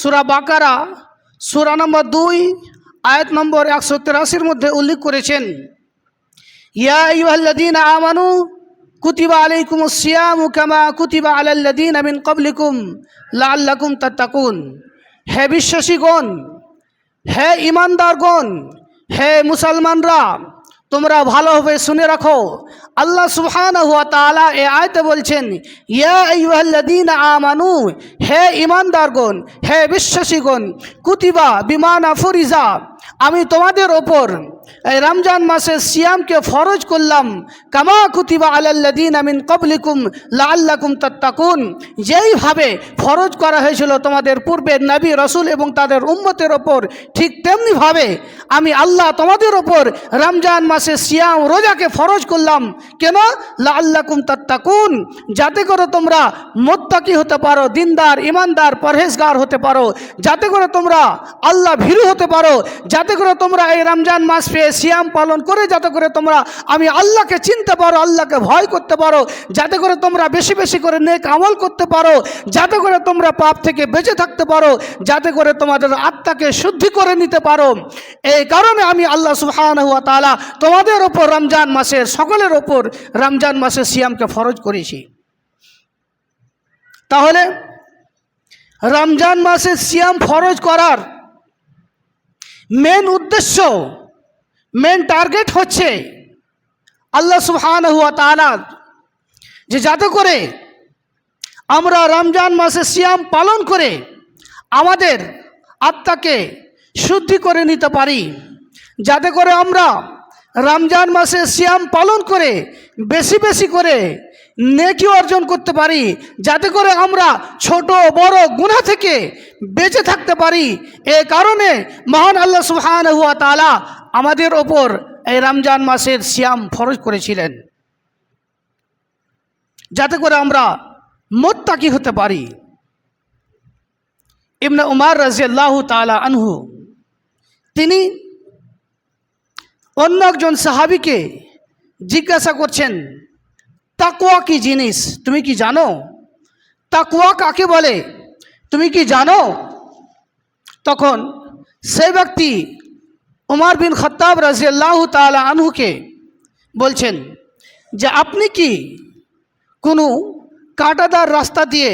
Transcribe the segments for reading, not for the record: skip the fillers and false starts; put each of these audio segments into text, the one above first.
সূরা বাকারা সূরা নম্বর 2 আয়াত নম্বর 183 মধ্যে উল্লেখ করেছেন, ইয়া আইয়ুহাল্লাযীনা আমানু কুতিবা আলাইকুমুস সিয়ামু কামা কুতিবা আলাল্লাযীনা মিন ক্বাবলিকুম লাআল্লাকুম তাত্তাকুন। হে বিশ্বাসীগণ, হে ঈমানদারগণ, হে মুসলমানরা, তোমরা ভালোভাবে শুনে রাখো। আল্লাহ সুবহানাহু ওয়া তাআলা এই আয়াতে বলছেন, ইয়া আইয়ুহাল্লাযীনা আমানু, হে ঈমানদারগণ, হে বিশ্বাসীগণ, কুতিবা বিমানা ফরিজা, আমি তোমাদের ওপর এই রমজান মাসের সিয়ামকে ফরজ করলাম, কামা কুতিবা আলাল্লাযীনা মিন ক্বাবলিকুম লাআল্লাকুম তাত্তাকুন, যেইভাবে ফরজ করা হয়েছিল তোমাদের পূর্বের নবী রাসূল এবং তাদের উম্মতের ওপর, ঠিক তেমনিভাবে আমি আল্লাহ তোমাদের ওপর রমজান মাসে সিয়াম রোজাকে ফরজ করলাম। কেন? লাআল্লাকুম তাত্তাকুন, যাতে করে তোমরা মুত্তাকি হতে পারো, দিনদার ইমানদার পরহেজগার হতে পারো, যাতে করে তোমরা আল্লাহ ভীরু হতে পারো, যাতে করে তোমরা এই রমজান মাস পেয়ে সিয়াম পালন করে যাতে করে তোমরা আমি আল্লাহকে চিনতে পারো, আল্লাহকে ভয় করতে পারো, যাতে করে তোমরা বেশি বেশি করে নেক আমল করতে পারো, যাতে করে তোমরা পাপ থেকে বেঁচে থাকতে পারো, যাতে করে তোমাদের আত্মাকে শুদ্ধি করে নিতে পারো। এই কারণে আমি আল্লাহ সুবহানাহু ওয়া তাআলা তোমাদের ওপর রমজান মাসের সকলের ওপর রমজান মাসের সিয়ামকে ফরজ করেছি। তাহলে রমজান মাসের সিয়াম ফরজ করার মেন উদ্দেশ্য, মেন টার্গেট হচ্ছে আল্লাহ সুবহানাহু ওয়া তাআলা যে যাতে করে আমরা রমজান মাসে সিয়াম পালন করে আমাদের আত্মাকে শুদ্ধি করে নিতে পারি, যাতে করে আমরা রমজান মাসে সিয়াম পালন করে বেশি বেশি করে নেকি অর্জন করতে পারি, যাতে করে আমরা ছোট বড় গুনাহ থেকে বেঁচে থাকতে পারি। এই কারণে মহান আল্লাহ সুবহানাহু ওয়া তাআলা আমাদের ওপর এই রমজান মাসের সিয়াম ফরজ করেছিলেন, যাতে করে আমরা মুত্তাকি হতে পারি। ইবনে উমর রাদিয়াল্লাহু তাআলা আনহু তিনি অন্য একজন সাহাবীকে জিজ্ঞাসা করছেন, তাকওয়া কি জিনিস তুমি কি জানো? তাকওয়া কাকে বলে তুমি কি জানো? তখন সেই ব্যক্তি উমর বিন খাত্তাব রাদিয়াল্লাহু তাআলা আনহুকে বলছেন যে আপনি কি কোনো কাঁটাদার রাস্তা দিয়ে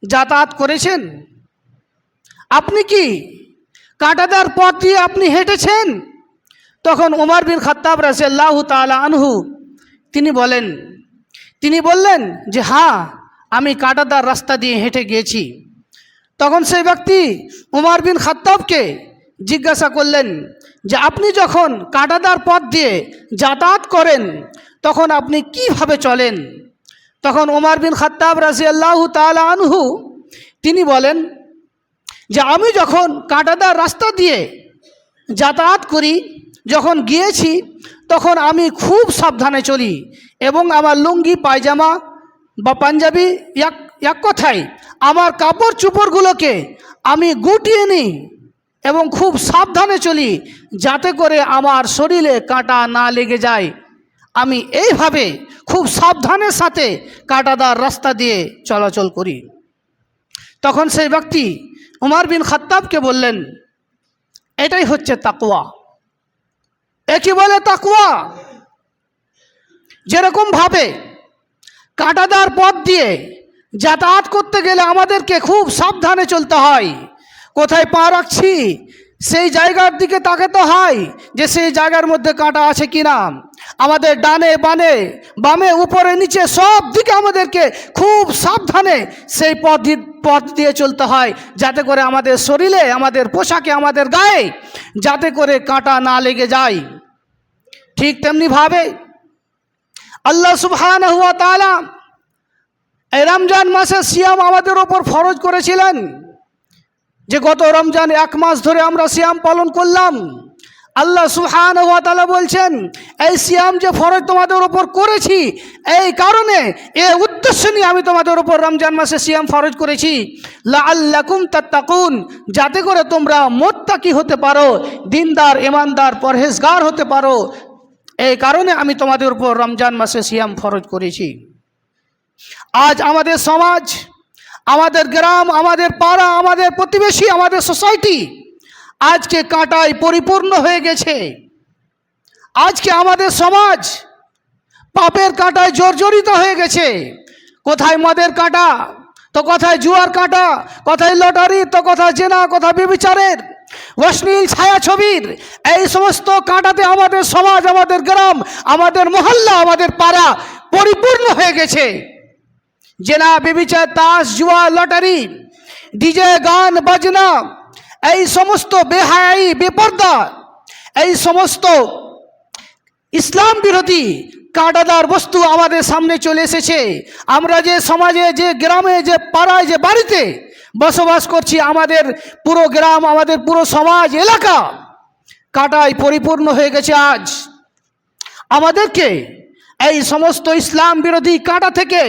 যাতায়াত করেছেন? আপনি কি কাঁটাদার পথ দিয়ে আপনি হেঁটেছেন? তখন উমর বিন খাত্তাব রাদিয়াল্লাহু তাআলা আনহু তিনি বললেন যে হ্যাঁ, আমি কাঁটাদার রাস্তা দিয়ে হেঁটে গিয়েছি। তখন সেই ব্যক্তি উমর বিন খাত্তাবকে জিজ্ঞাসা করলেন যে আপনি যখন কাঁটাদার পথ দিয়ে যাতায়াত করেন তখন আপনি কিভাবে চলেন? তখন উমর বিন খাত্তাব রাদিয়াল্লাহু তাআলা আনহু তিনি বলেন যে আমি যখন কাঁটাদার রাস্তা দিয়ে যাতায়াত করি, যখন গিয়েছি তখন আমি খুব সাবধানে চলি এবং আমার লুঙ্গি পায়জামা বা পাঞ্জাবি এক কথায় আমার কাপড় চোপড়গুলোকে আমি গুটিয়ে নিই এবং খুব সাবধানে চলি, যাতে করে আমার শরীরে কাঁটা না লেগে যায়। আমি এইভাবে খুব সাবধানের সাথে কাঁটাদার রাস্তা দিয়ে চলাচল করি। তখন সেই ব্যক্তি উমর বিন খাত্তাবকে বললেন, এটাই হচ্ছে তাকওয়া। একে বলে তাকওয়া। যেরকম ভাবে কাঁটাদার পথ দিয়ে যাতায়াত করতে গেলে আমাদেরকে খুব সাবধানে চলতে হয়, কোথায় পা রাখছি সেই জায়গার দিকে তাকাতে হয় যে সেই জায়গার মধ্যে কাঁটা আছে কিনা। আমাদের ডানে বামে উপরে নিচে সব দিকে আমাদেরকে খুব সাবধানে সেই পথ দিয়ে চলতে হয়, যাতে করে আমাদের শরীরে, আমাদের পোশাকে, আমাদের গায়ে যাতে করে কাঁটা না লেগে যায়। ঠিক তেমনিভাবে আল্লাহ সুবহানাহু ওয়া তাআলা এই রমজান মাসে সিয়াম আমাদের ওপর ফরজ করেছিলেন, যে গত রমজান 1 মাস ধরে আমরা সিয়াম পালন করলাম। আল্লাহ সুবহানাহু ওয়া তাআলা বলছেন এই সিয়াম যে ফরজ তোমাদের ওপর করেছি, এই কারণে এই উদ্দেশ্য নিয়ে আমি তোমাদের ওপর রমজান মাসে সিয়াম ফরজ করেছি, লাআল্লাকুম তাত্তাকুন, যাতে করে তোমরা মুত্তাকি হতে পারো, দিনদার ইমানদার পরহেজগার হতে পারো। এই কারণে আমি তোমাদের উপর রমজান মাসে সিয়াম ফরজ করেছি। আজ আমাদের সমাজ, আমাদের গ্রাম, আমাদের পাড়া, আমাদের প্রতিবেশী, আমাদের সোসাইটি আজকে কাঁটায় পরিপূর্ণ হয়ে গেছে। আজকে আমাদের সমাজ পাপের কাঁটায় জর্জরিত হয়ে গেছে। কোথায় মদের কাঁটা, তো কোথায় জুয়ার কাঁটা, কোথায় লটারি, তো কোথায় জেনা, কোথায় ব্যভিচারের, অশ্লীল ছায়াছবির, এই সমস্ত কাঁটাতে আমাদের সমাজ, আমাদের গ্রাম, আমাদের মহল্লা, আমাদের পাড়া পরিপূর্ণ হয়ে গেছে। জেনা, ব্যভিচার, তাস, জুয়া, লটারি, ডিজে, গান বাজনা, এই সমস্ত বেহায়াই, বেপর্দা, এই সমস্ত ইসলাম বিরোধী কাঁটাদার বস্তু আমাদের সামনে চলে এসেছে। আমরা যে সমাজে, যে গ্রামে, যে পাড়ায়, যে বাড়িতে বসবাস করছি, আমাদের পুরো গ্রাম, আমাদের পুরো সমাজ, এলাকা কাঁটায় পরিপূর্ণ হয়ে গেছে। আজ আমাদেরকে এই সমস্ত ইসলাম বিরোধী কাঁটা থেকে,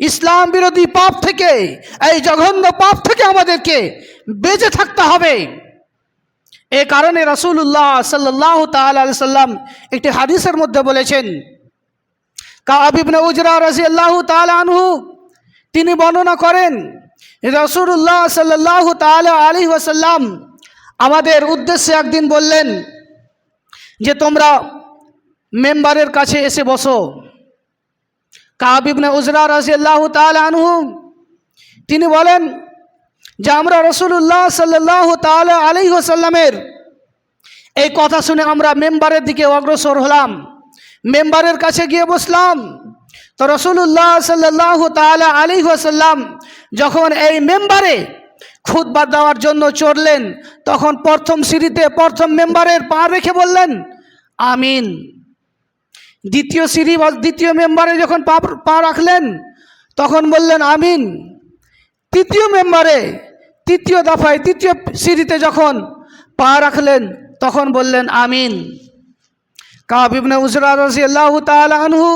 ইসলাম বিরোধী পাপ থেকে, এই জঘন্য পাপ থেকে আমাদেরকে বেঁচে থাকতে হবে। এ কারণে রাসূলুল্লাহ সাল্লাল্লাহু তাআলা আলাইহি সাল্লাম একটি হাদিসের মধ্যে বলেছেন, কাব ইবনে উজরা রাদিয়াল্লাহু তাআলা আনহু তিনি বর্ণনা করেন, রাসূলুল্লাহ সাল্লাল্লাহু তাআলা আলাইহি ওয়াসাল্লাম আমাদের উদ্দেশ্যে একদিন বললেন যে তোমরা মেম্বারের কাছে এসে বসো। কাব ইবনে উজরা রাদিয়াল্লাহু তাআলা আনহু তিনি বলেন যে আমরা রাসূলুল্লাহ সাল্লাল্লাহু তাআলা আলাইহি ওয়াসাল্লামের এই কথা শুনে আমরা মেম্বারের দিকে অগ্রসর হলাম, মেম্বারের কাছে গিয়ে বসলাম। তো রাসূলুল্লাহ সাল্লাল্লাহু তাআলা আলাইহি ওয়াসাল্লাম যখন এই মেম্বারে খুতবা দেওয়ার জন্য চড়লেন, তখন প্রথম সিঁড়িতে, প্রথম মেম্বারের পা রেখে বললেন আমিন। দ্বিতীয় সিঁড়ি বা দ্বিতীয় মেম্বারে যখন পা রাখলেন তখন বললেন আমিন। তৃতীয় মেম্বারে, তৃতীয় দফায়, তৃতীয় সিঁড়িতে যখন পা রাখলেন তখন বললেন আমিন। কাব ইবনে উজরা রাদিয়াল্লাহু তাআলা আনহু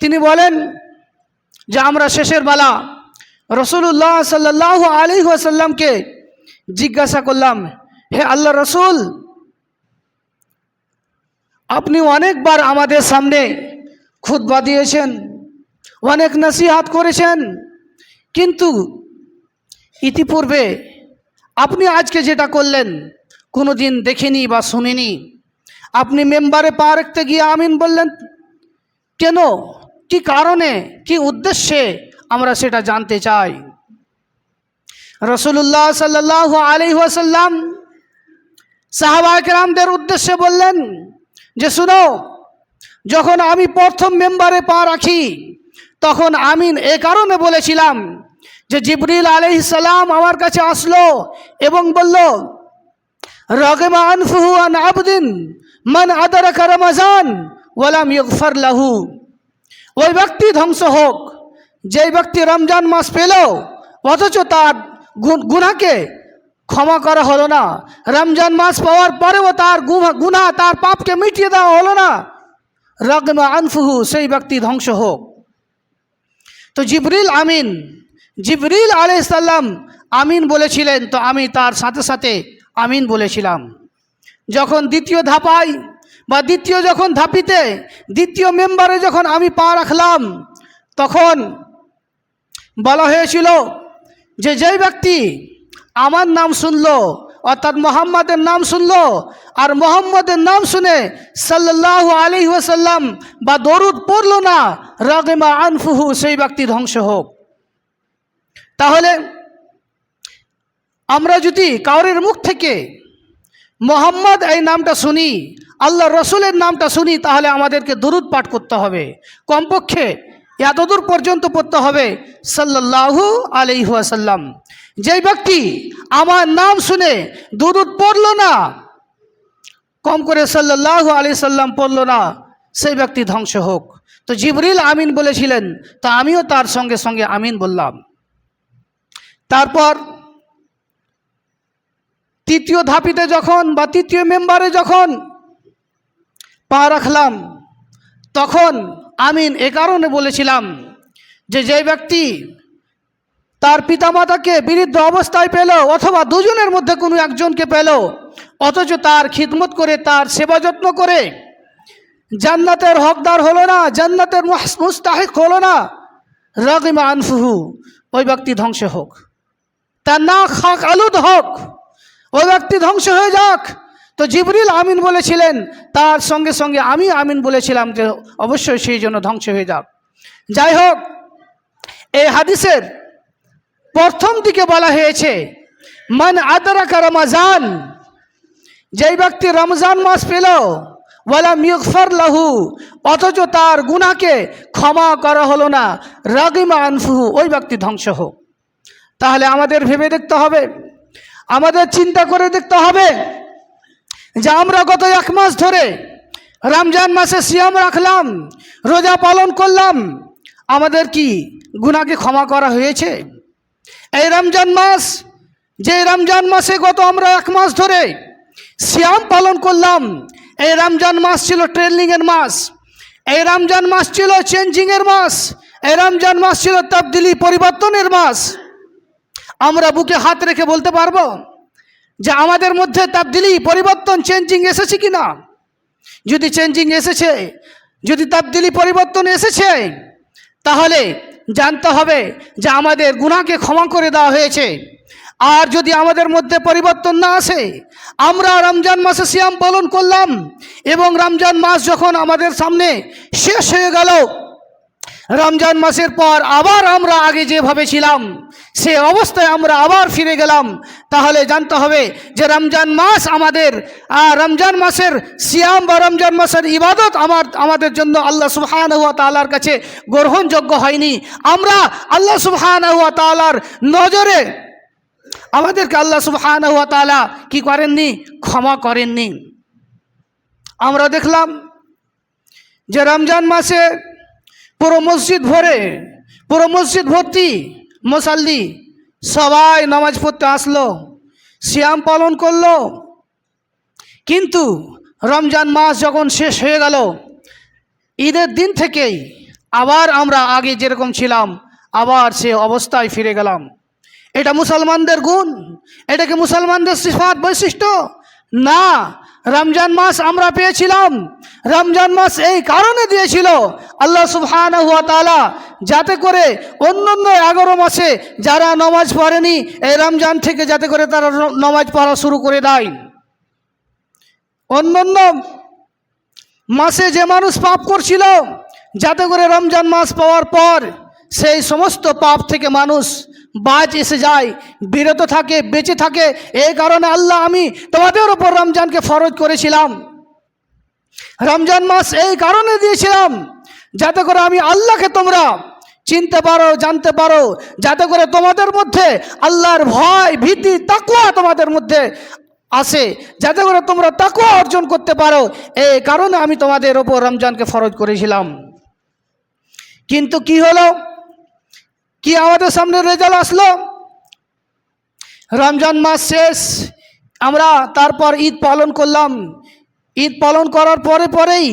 তিনি বলেন যে আমরা শেষের বেলা রাসূলুল্লাহ সাল্লাল্লাহু আলাইহি ওয়াসাল্লামকে জিজ্ঞাসা করলাম, হে আল্লাহ রসুল, আপনি অনেকবার আমাদের সামনে খুতবা দিয়েছেন, অনেক নসিহত করেছেন, কিন্তু ইতিপূর্বে আপনি আজকে যেটা করলেন কোনো দিন দেখিনি বা শুনিনি। আপনি মেম্বারে পা রাখতে গিয়ে আমিন বললেন কেন, কি কারণে, কি উদ্দেশ্যে, আমরা সেটা জানতে চাই। রাসূলুল্লাহ সাল্লাল্লাহু আলাইহি ওয়াসাল্লাম সাহাবায়ে কেরামদের উদ্দেশ্যে বললেন যে শুনো, যখন আমি প্রথম মেম্বারে পা রাখি তখন আমিন এ কারণে বলেছিলাম যে জিবরিল আলাইহিস সালাম আমার কাছে আসলো এবং বলল, রাগিমা আনফুহু আন আবদিন মান আদরাকা রমাজান ওয়ালাম ইগফার লাহু। ওই ব্যক্তি ধ্বংস হোক যেই ব্যক্তি রমজান মাস পেল অথচ তার গুনাহকে ক্ষমা করা হলো না, রমজান মাস পাওয়ার পরেও তার গুনাহ, তার পাপকে মিটিয়ে দেওয়া হলো না। রাগিমা আনফুহু, সেই ব্যক্তি ধ্বংস হোক। তো জিবরিল আমিন, জিবরিল আলাইহিস সালাম আমিন বলেছিলেন, তো আমি তার সাথে সাথে আমিন বলেছিলাম। যখন দ্বিতীয় ধাপায় বা দ্বিতীয় যখন ধাপিতে, দ্বিতীয় মেম্বারে যখন আমি পা রাখলাম তখন বলা হয়েছিল যে যেই ব্যক্তি আমার নাম শুনলো, অর্থাৎ মোহাম্মদের নাম শুনলো আর মোহাম্মদের নাম শুনে সাল্লাল্লাহু আলাইহি ওয়াসাল্লাম বা দরুদ পড়লো না, রাগিমা আনফুহু, সেই ব্যক্তি ধ্বংস হোক। তাহলে আমরা যদি কাউরের মুখ থেকে মোহাম্মদ এই নামটা শুনি, আল্লাহ রসুলের নামটা শুনি, তাহলে আমাদেরকে দরুদ পাঠ করতে হবে, কমপক্ষে এতদূর পর্যন্ত পড়তে হবে সাল্লাল্লাহু আলাইহি ওয়াসাল্লাম। যেই ব্যক্তি আমার নাম শুনে দরুদ পড়লো না, কম করে সাল্লাল্লাহু আলাইহি সাল্লাম পড়লো না, সেই ব্যক্তি ধ্বংস হোক। তো জিবরিল আমিন বলেছিলেন, তা আমিও তার সঙ্গে সঙ্গে আমিন বললাম। তারপর তৃতীয় ধাপিতে যখন বা তৃতীয় মেম্বারে যখন পা রাখলাম তখন আমিন এ কারণে বলেছিলাম যে যে ব্যক্তি তার পিতামাতাকে বৃদ্ধ অবস্থায় পেল অথবা দুজনের মধ্যে কোনো একজনকে পেল অথচ তার খিদমত করে, তার সেবা যত্ন করে জান্নাতের হকদার হলো না, জান্নাতের মুস্তাহিক হলো না, রাগিমা আনফুহু, ওই ব্যক্তি ধ্বংস হোক, তার নাক খাক আলুদ হোক, ওই ব্যক্তি ধ্বংস হয়ে যাক। তো জিবরিল আমিন বলেছিলেন, তার সঙ্গে সঙ্গে আমি আমিন বলেছিলাম যে অবশ্যই সেই জন্য ধ্বংস হয়ে যাক। যাই হোক, এই হাদিসের প্রথম দিকে বলা হয়েছে মান আদরাকা রমাজান, যেই ব্যক্তি রমজান মাস পেল ওয়ালাম ইগফার লাহু, অথচ তার গুনাহকে ক্ষমা করা হলো না, রাগিমা আনফুহু, ওই ব্যক্তি ধ্বংস হোক। তাহলে আমাদের ভেবে দেখতে হবে, আমাদের চিন্তা করে দেখতে হবে যে আমরা গত 1 মাস ধরে রমজান মাসে সিয়াম রাখলাম, রোজা পালন করলাম, আমাদের কি গুনাহকে ক্ষমা করা হয়েছে? এই রমজান মাস, যে রমজান মাসে গত আমরা 1 মাস ধরে সিয়াম পালন করলাম, এই রমজান মাস ছিল ট্রেনিংয়ের মাস, এই রমজান মাস ছিল চেঞ্জিংয়ের মাস, এই রমজান মাস ছিল তাবদিলি পরিবর্তনের মাস। আমরা বুকে হাত রেখে বলতে পারবো যে আমাদের মধ্যে তাবদিলি পরিবর্তন চেঞ্জিং এসেছে কি না? যদি চেঞ্জিং এসেছে, যদি তাবদিলি পরিবর্তন এসেছে, তাহলে জানতে হবে যে আমাদের গুনাহকে ক্ষমা করে দেওয়া হয়েছে। আর যদি আমাদের মধ্যে পরিবর্তন না আসে, আমরা রমজান মাসে সিয়াম পালন করলাম এবং রমজান মাস যখন আমাদের সামনে শেষ হয়ে গেল, রমজান মাসের পর আবার আমরা আগে যেভাবে ছিলাম সে অবস্থায় আমরা আবার ফিরে গেলাম, তাহলে জানতে হবে যে রমজান মাস আমাদের রমজান মাসের সিয়াম বা রমজান মাসের ইবাদত আমাদের জন্য আল্লাহ সুবহানাহু ওয়া তাআলার কাছে গ্রহণযোগ্য হয়নি। আমরা আল্লাহ সুবহানাহু ওয়া তাআলার নজরে আমাদেরকে আল্লাহ সুবহানাহু ওয়া তাআলা কি করেননি? ক্ষমা করেননি। আমরা দেখলাম যে রমজান মাসে পুরো মসজিদ ভর্তি মুসাল্লি, সবাই নামাজ পড়তে আসলো, সিয়াম পালন করলো, কিন্তু রমজান মাস যখন শেষ হয়ে গেল, ঈদের দিন থেকেই আবার আমরা আগে যেরকম ছিলাম আবার সে অবস্থায় ফিরে গেলাম। এটা মুসলমানদের গুণ? এটা কি মুসলমানদের সিফাত বৈশিষ্ট্য? না। রমজান মাস আমরা পেয়েছিলাম, রমজান মাস এই কারণে দিয়েছিল আল্লাহ সুবহানাহু ওয়া তাআলা, যাতে করে অন্যান্য 11 মাসে যারা নামাজ পড়েনি এই রমজান থেকে যাতে করে তারা নামাজ পড়া শুরু করে দেয়। অন্যান্য মাসে যে মানুষ পাপ করছিল, যাতে করে রমজান মাস পাওয়ার পর সেই সমস্ত পাপ থেকে মানুষ বাজ এসে যায়, বিরত থাকে, বেঁচে থাকে। এই কারণে আল্লাহ আমি তোমাদের উপর রমজানকে ফরজ করেছিলাম। রমজান মাস এই কারণে দিয়েছিলাম যাতে করে আমি আল্লাহকে তোমরা চিনতে পারো, জানতে পারো, যাতে করে তোমাদের মধ্যে আল্লাহর ভয়, ভীতি, তাকওয়া তোমাদের মধ্যে আসে, যাতে করে তোমরা তাকওয়া অর্জন করতে পারো। এই কারণে আমি তোমাদের উপর রমজানকে ফরজ করেছিলাম। কিন্তু কি হলো? কি আমাদের সামনে রেজাল্ট আসলো? রমজান মাস শেষ, আমরা তারপর ঈদ পালন করলাম। ঈদ পালন করার পরেই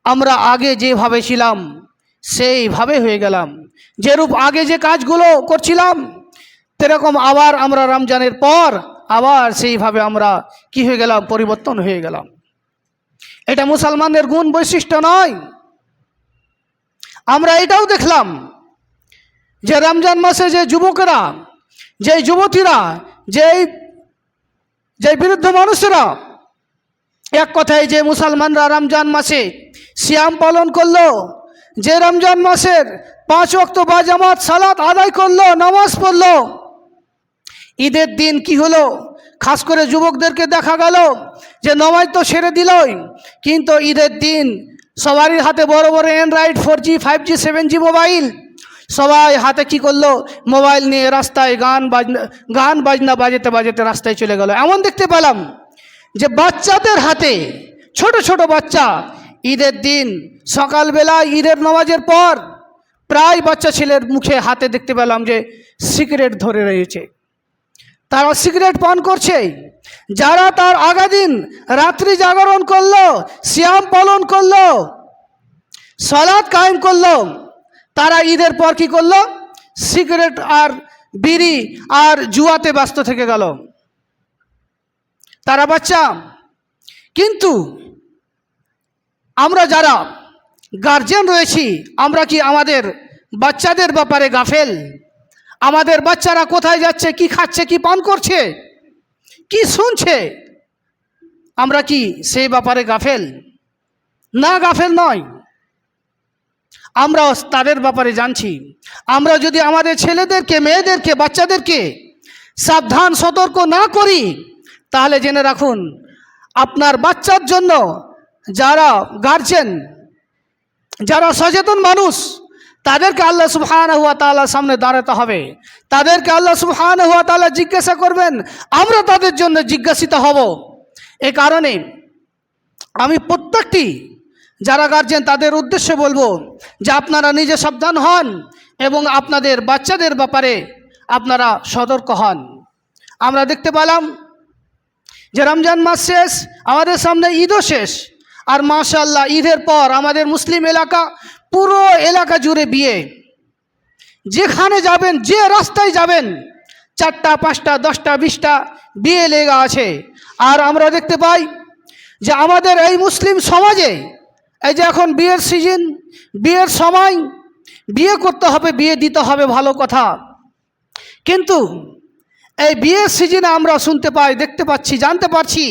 আমরা আগে যেভাবে ছিলাম সেইভাবে হয়ে গেলাম। যেরূপ আগে যে কাজগুলো করছিলাম সেরকম আবার আমরা রমজানের পর আবার সেইভাবে আমরা কি হয়ে গেলাম? পরিবর্তন হয়ে গেলাম। এটা মুসলমানদের গুণ বৈশিষ্ট্য নয়। আমরা এটাও দেখলাম যে রমজান মাসে যে যুবকেরা, যে যুবতীরা, যে বৃদ্ধ মানুষেরা, এক কথায় যে মুসলমানরা রমজান মাসে সিয়াম পালন করলো, যে রমজান মাসের 5 ওয়াক্ত বা জামাত সালাত আদায় করলো, নামাজ পড়লো, ঈদের দিন কি হলো? খাস করে যুবকদেরকে দেখা গেল যে নামাজ তো ছেড়ে দিলই, কিন্তু ঈদের দিন সবারই হাতে বড় বড় Android 4G 5G 7G mobile, সবাই হাতে কি করলো? মোবাইল নিয়ে রাস্তায় গান বাজনা বাজাতে রাস্তায় চলে গেল। এমন দেখতে পেলাম যে বাচ্চাদের হাতে, ছোট ছোট বাচ্চা, ঈদের দিন সকালবেলা ঈদের নামাজের পর প্রায় বাচ্চা ছেলের মুখে হাতে দেখতে পেলাম যে সিগারেট ধরে রয়েছে, তারা সিগারেট পান করছে। যারা তার আগা দিন রাত্রি জাগরণ করলো, সিয়াম পালন করলো, সালাত কায়েম করলো, তারা ঈদের পর কি করলো? সিগারেট আর বিড়ি আর জুয়াতে ব্যস্ত থেকে গেল। তারা বাচ্চা। কিন্তু আমরা যারা গার্জিয়ান রয়েছি, আমরা কি আমাদের বাচ্চাদের ব্যাপারে গাফেল? আমাদের বাচ্চারা কোথায় যাচ্ছে, কি খাচ্ছে, কি পান করছে, কি শুনছে, আমরা কি সেই ব্যাপারে গাফেল? না, গাফেল নয়, আমরা তাদের ব্যাপারে জানছি। আমরা যদি আমাদের ছেলেদেরকে, মেয়েদেরকে, বাচ্চাদেরকে সাবধান সতর্ক না করি, তাহলে জেনে রাখুন আপনার বাচ্চার জন্য যারা গার্জেন, যারা সচেতন মানুষ, তাদেরকে আল্লাহ সুবহানাহু ওয়া তাআলার সামনে দাঁড়াতে হবে। তাদেরকে আল্লাহ সুবহানাহু ওয়া তাআলা জিজ্ঞাসা করবেন, আমরা তাদের জন্য জিজ্ঞাসিত হব। এ কারণে আমি প্রত্যেকটি যারা গার্জেন তাদের উদ্দেশ্যে বলবো যে আপনারা নিজে সাবধান হন এবং আপনাদের বাচ্চাদের ব্যাপারে আপনারা সতর্ক হন। আমরা দেখতে পেলাম যে রমজান মাস শেষ, আমাদের সামনে ঈদও শেষ, আর মাশাআল্লাহ ঈদের পর আমাদের মুসলিম এলাকা, পুরো এলাকা জুড়ে বিয়ে। যেখানে যাবেন, যে রাস্তায় যাবেন, 4টা 5টা 10টা 20টা বিয়ে লেগে আছে। আর আমরা দেখতে পাই যে আমাদের এই মুসলিম সমাজে এই যে এখন বিয়ের সিজন, বিয়ের সময়, বিয়ে করতে হবে, বিয়ে দিতে হবে, ভালো কথা, কিন্তু এই বিয়ের সিজনে আমরা শুনতে পাই, দেখতে পাচ্ছি, জানতে পারছি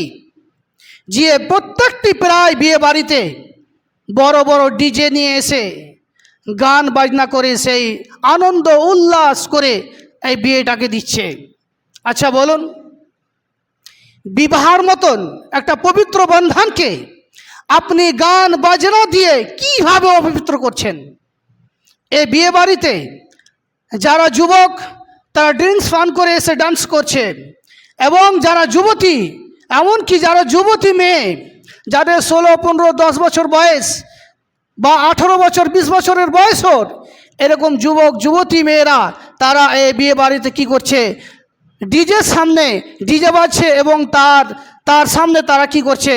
যে প্রত্যেকটি প্রায় বিয়ে বাড়িতে বড় বড় ডিজে নিয়ে এসে গান বাজনা করে সেই আনন্দ উল্লাস করে এই বিয়েটাকে দিচ্ছে। আচ্ছা বলুন, বিবাহের মতন একটা পবিত্র বন্ধনকে আপনি গান বাজনা দিয়ে কিভাবে অপবিত্র করছেন? এই বিয়ে বাড়িতে যারা যুবক তারা ড্রিঙ্কস পান করে এসে ডান্স করছে, এবং যারা যুবতী, এমনকি যারা যুবতী মেয়ে যাদের 16, 15, 10 বছর বয়স বা 18 বছর 20 বছরের বয়সর এরকম যুবক যুবতী মেয়েরা তারা এই বিয়ে বাড়িতে কী করছে? ডিজের সামনে ডিজে বাজছে এবং তার সামনে তারা কি করছে?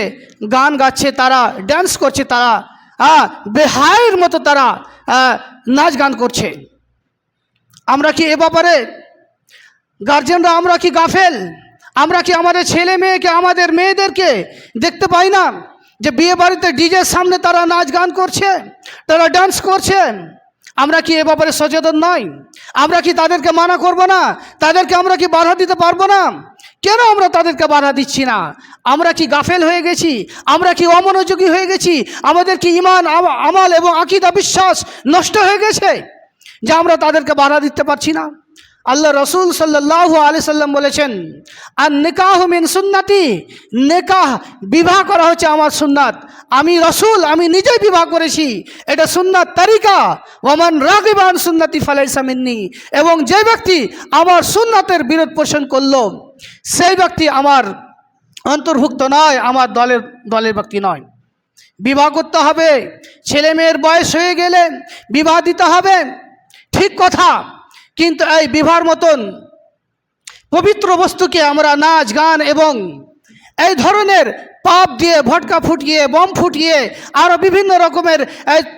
গান গাচ্ছে, তারা ড্যান্স করছে, তারা বেহায়ের মতো তারা নাচ গান করছে। আমরা কি এ ব্যাপারে গার্জেনরা আমরা কি গাফেল? আমরা কি আমাদের ছেলে মেয়েকে, আমাদের মেয়েদেরকে দেখতে পাই না যে বিয়ে বাড়িতে ডিজের সামনে তারা নাচ গান করছে, তারা ডান্স করছে? আমরা কি এ ব্যাপারে সচেতন নই? আমরা কি তাদেরকে মানা করব না? তাদেরকে আমরা কি বাধা দিতে পারবো না? কেন আমরা তাদেরকে বাধা দিচ্ছি না? আমরা কি গাফেল হয়ে গেছি? আমরা কি অমনোযোগী হয়ে গেছি? আমাদের কি ঈমান, আমাল এবং আকীদা বিশ্বাস নষ্ট হয়ে গেছে যে আমরা তাদেরকে বাধা দিতে পারছি না? আল্লাহ রসুল সাল্লাল্লাহু আলাইহি সাল্লাম বলেছেন, আর নিকাহ মিন সুন্নতি, নিকাহ বিবাহ করা হচ্ছে আমার সুন্নাত। আমি রসুল, আমি নিজেই বিবাহ করেছি, এটা সুন্নাত তরিকা। ওয়ামান রাগিবা আন সুন্নতি ফালাইসা মিন্নি, এবং যে ব্যক্তি আমার সুন্নাতের বিরোধ পোষণ করলো সেই ব্যক্তি আমার অন্তর্ভুক্ত নয়, আমার দলের ব্যক্তি নয়। বিবাহ করতে হবে, ছেলে মেয়ের বয়স হয়ে গেলে বিবাহ দিতে হবে, ঠিক কথা, কিন্তু এই বিবাহের মতন পবিত্র বস্তুকে আমরা নাচ গান এবং এই ধরনের পাপ দিয়ে, ভটকা ফুটিয়ে, বম ফুটিয়ে, আরও বিভিন্ন রকমের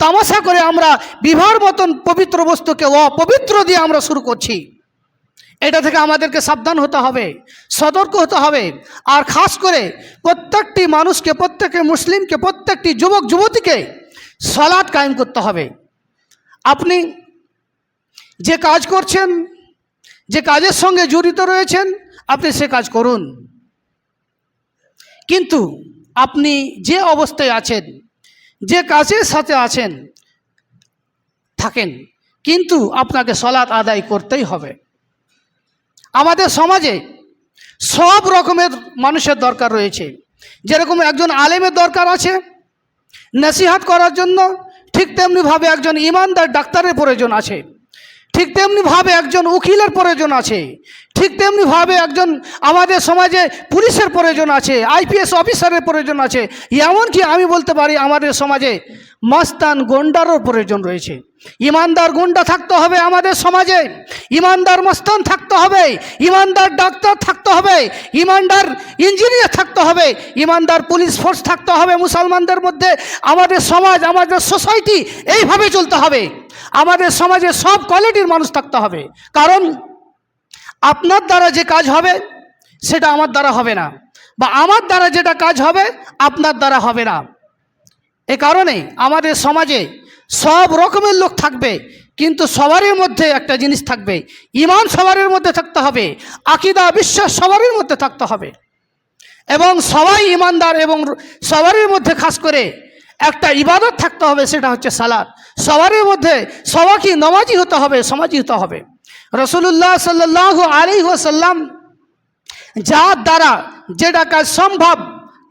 তামাশা করে আমরা বিবাহের মতন পবিত্র বস্তুকে অপবিত্র দিয়ে আমরা শুরু করছি। এটা থেকে আমাদেরকে সাবধান হতে হবে, সতর্ক হতে হবে। আর খাস করে প্রত্যেকটি মানুষকে, প্রত্যেকটি মুসলিমকে, প্রত্যেকটি যুবক যুবতীকে সালাত কায়েম করতে হবে। আপনি যে কাজ করছেন, যে কাজের সঙ্গে জড়িত রয়েছেন, আপনি সে কাজ করুন, কিন্তু আপনি যে অবস্থায় আছেন, যে কাজের সাথে আছেন থাকেন, কিন্তু আপনাকে সালাত আদায় করতেই হবে। আমাদের সমাজে সব রকমের মানুষের দরকার রয়েছে। যেরকম একজন আলেমের দরকার আছে নসিহত করার জন্য, ঠিক তেমনিভাবে একজন ইমানদার ডাক্তারের প্রয়োজন আছে, ঠিক তেমনিভাবে একজন উকিলের প্রয়োজন আছে, ঠিক তেমনিভাবে একজন আমাদের সমাজে পুলিশের প্রয়োজন আছে, আইপিএস অফিসারের প্রয়োজন আছে, এমনকি আমি বলতে পারি আমাদের সমাজে মস্তান গুন্ডারও প্রয়োজন রয়েছে। ইমানদার গুন্ডা থাকতে হবে আমাদের সমাজে, ইমানদার মস্তান থাকতে হবে, ইমানদার ডাক্তার থাকতে হবে, ইমানদার ইঞ্জিনিয়ার থাকতে হবে, ইমানদার পুলিশ ফোর্স থাকতে হবে মুসলমানদের মধ্যে। আমাদের সমাজ, আমাদের সোসাইটি এইভাবে চলতে হবে। আমাদের সমাজে সব কোয়ালিটির মানুষ থাকতে হবে, কারণ আপনার দ্বারা যে কাজ হবে সেটা আমার দ্বারা হবে না, বা আমার দ্বারা যেটা কাজ হবে আপনার দ্বারা হবে না। এ কারণে আমাদের সমাজে সব রকমের লোক থাকবে, কিন্তু সবারই মধ্যে একটা জিনিস থাকবে, ঈমান সবারই মধ্যে থাকতে হবে, আকীদা বিশ্বাস সবারই মধ্যে থাকতে হবে, এবং সবাই ঈমানদার, এবং সবারই মধ্যে খাস করে একটা ইবাদত থাকতে হবে, সেটা হচ্ছে সালাত। সবারই মধ্যে সবাইকে নামাজি হতে হবে, সমাজি হতে হবে। রাসূলুল্লাহ সাল্লাল্লাহু আলাইহি ওয়াসাল্লাম যার দ্বারা যেটা কাজ সম্ভব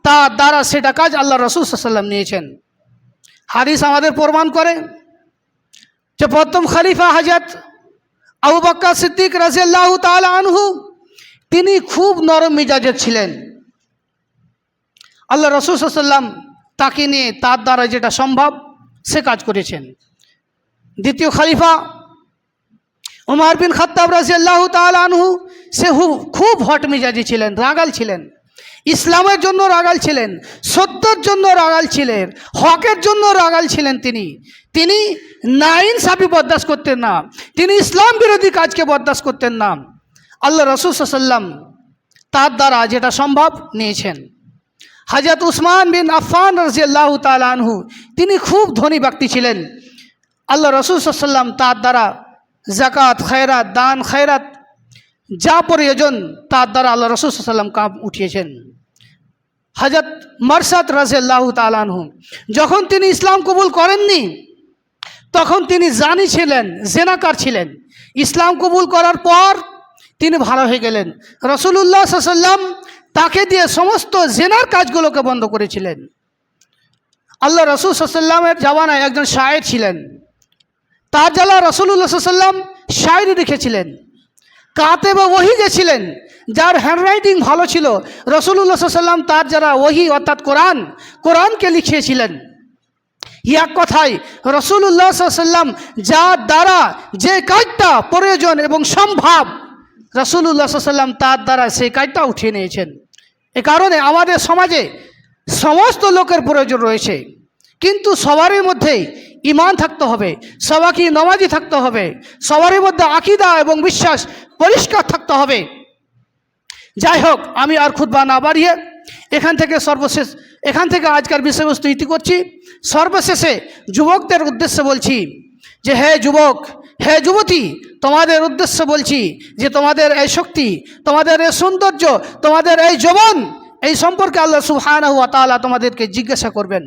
তার দ্বারা সেটা কাজ আল্লাহ রাসূল সাল্লাল্লাহু আলাইহি ওয়াসাল্লাম নিয়েছেন। হাদিস আমাদের প্রমাণ করে যে প্রথম খলিফা হযরত আবু বকর সিদ্দিক রাদিয়াল্লাহু তাআলা আনহু, তিনি খুব নরম মিজাজের ছিলেন। আল্লাহ রাসূল সাল্লাল্লাহু আলাইহি ওয়াসাল্লাম তাকে নিয়ে তার দ্বারা যেটা সম্ভব সে কাজ করেছেন। দ্বিতীয় খলিফা উমর বিন খাত্তাব রাদিয়াল্লাহু তাআলা আনহু, সে খুব হট মিজাজি ছিলেন, রাগাল ছিলেন, ইসলামের জন্য রাগাল ছিলেন, সত্যের জন্য রাগাল ছিলেন, হকের জন্য রাগাল ছিলেন। তিনি নাইনসাফি বরদাস্ত করতেন না, তিনি ইসলাম বিরোধী কাজকে বরদাস্ত করতেন না। আল্লাহ রাসূল সাল্লাল্লাহু আলাইহি ওয়াসাল্লাম তার দ্বারা যেটা সম্ভব নিয়েছেন। হযরত উসমান বিন আফফান রাদিয়াল্লাহু তাআলা আনহু, তিনি খুব ধনী ব্যক্তি ছিলেন। আল্লাহ রাসূল সাল্লাল্লাহু আলাইহি ওয়াসাল্লাম তার দ্বারা যাকাত, খয়রাত, দান খয়রাত যা প্রয়োজন তার দ্বারা আল্লাহ রাসূল সাল্লাল্লাহু আলাইহি ওয়াসাল্লাম কাজ উঠিয়েছেন। হযরত মারসাদ রাদিয়াল্লাহু তাআলা আনহু, যখন তিনি ইসলাম কবুল করেননি তখন তিনি জানি ছিলেন, জেনাকার ছিলেন। ইসলাম কবুল করার পর তিনি ভালো হয়ে গেলেন। রাসূলুল্লাহ সাল্লাল্লাহু আলাইহি ওয়াসাল্লাম তাকে দিয়ে সমস্ত জেনার কাজগুলোকে বন্ধ করেছিলেন। আল্লাহ রাসূল সাল্লাল্লাহু আলাইহি ওয়াসাল্লামের জামানায় একজন শায়ের ছিলেন, তার জ্বালা রাসূলুল্লাহ সাল্লাল্লাহু আলাইহি ওয়াসাল্লাম শায়েরি লিখেছিলেন। কাতেব ওহী যে ছিলেন, যার হ্যান্ডরাইটিং ভালো ছিল, রাসূলুল্লাহ সাল্লাল্লাহু আলাইহি ওয়াসাল্লাম তার যারা ওহী অর্থাৎ কোরআনকে লিখিয়েছিলেন। এক কথায় রাসূলুল্লাহ সাল্লাল্লাহু আলাইহি ওয়াসাল্লাম যার দ্বারা যে কাজটা প্রয়োজন এবং সম্ভব, রাসূলুল্লাহ সাল্লাল্লাহু আলাইহি ওয়াসাল্লাম তার দ্বারা সেই কাজটা উঠিয়ে নিয়েছেন। এ কারণে আমাদের সমাজে সমস্ত লোকের প্রয়োজন রয়েছে, কিন্তু সবারই মধ্যে ঈমান থাকতে হবে, সবাইকে নামাজি থাকতে হবে, সবারই মধ্যে আকীদা এবং বিশ্বাস পরিষ্কার থাকতে হবে। যাই হোক, আমি আর খুতবা না বাড়িয়ে এখান থেকে আজকের বিষয়বস্তু ইতি করছি। সর্বশেষে যুবকদের উদ্দেশ্যে বলছি যে হে যুবক, হে যুবতী, তোমাদের উদ্দেশ্যে বলছি যে তোমাদের এই শক্তি, তোমাদের এই সৌন্দর্য, তোমাদের এই যৌবন, এই সম্পর্কে আল্লাহ সুবহানাহু ওয়া তাআলা তোমাদেরকে জিজ্ঞাসা করবেন।